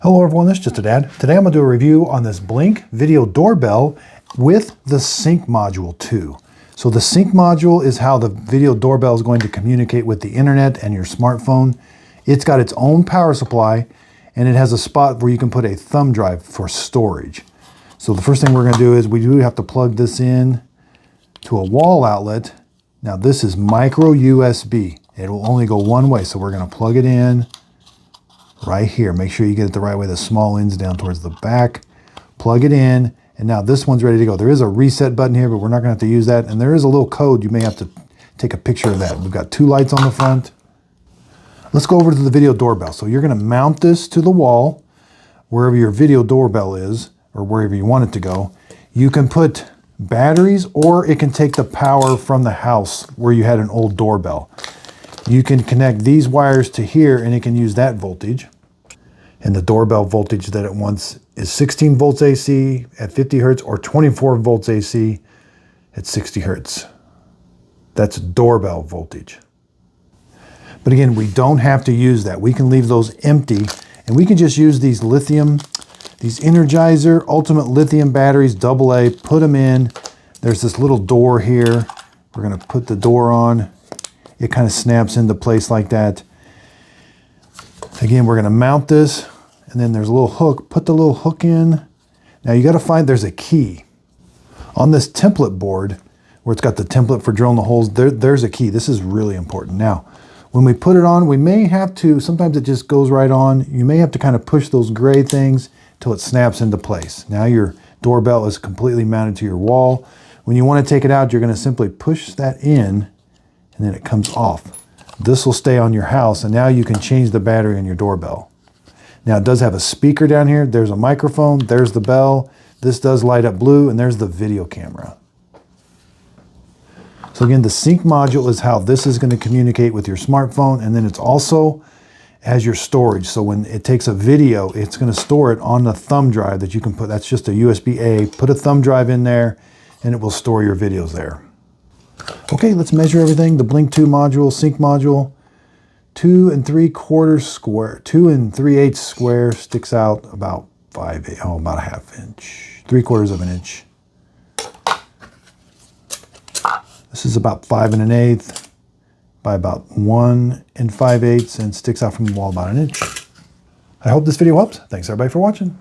Hello everyone, this is Just a Dad. Today I'm going to do a review on this Blink video doorbell with the sync module too. So the sync module is how the video doorbell is going to communicate with the internet and your smartphone. It's got its own power supply and it has a spot where you can put a thumb drive for storage. So the first thing we're going to do is we do have to plug this in to a wall outlet. Now this is micro USB. It will only go one way, so we're going to plug it in right here. Make sure you get it the right way. The small end's down towards the back. Plug it in, and now this one's ready to go. There is a reset button here, but we're not going to have to use that. And there is a little code. You may have to take a picture of that. We've got two lights on the front. Let's go over to the video doorbell. So you're going to mount this to the wall, wherever your video doorbell is, or wherever you want it to go. You can put batteries, or it can take the power from the house where you had an old doorbell. You can connect these wires to here and it can use that voltage. And the doorbell voltage that it wants is 16 volts AC at 50 hertz or 24 volts AC at 60 hertz. That's doorbell voltage. But again, we don't have to use that. We can leave those empty and we can just use these Energizer Ultimate Lithium batteries, AA, put them in. There's this little door here. We're going to put the door on. It kind of snaps into place like that. Again, we're going to mount this, and then there's a little hook. Put the little hook in. Now you got to find there's a key. On this template board, where it's got the template for drilling the holes, there's a key. This is really important. Now, when we put it on, we may have to, sometimes it just goes right on. You may have to kind of push those gray things till it snaps into place. Now your doorbell is completely mounted to your wall. When you want to take it out, you're going to simply push that in, and then it comes off. This will stay on your house, and now you can change the battery on your doorbell. Now it does have a speaker down here. There's a microphone. There's the bell. This does light up blue, and there's the video camera. So again, the sync module is how this is going to communicate with your smartphone, and then it's also as your storage. So when it takes a video, it's going to store it on the thumb drive that you can put. That's just a USB-A. Put a thumb drive in there, and it will store your videos there. Okay, let's measure everything. The Blink 2 module, sync module, 2 3/4 square, 2 3/8 square, sticks out about about a ½ inch, 3/4 inch. This is about 5 1/8 by about 1 5/8 and sticks out from the wall about 1 inch. I hope this video helps. Thanks everybody for watching.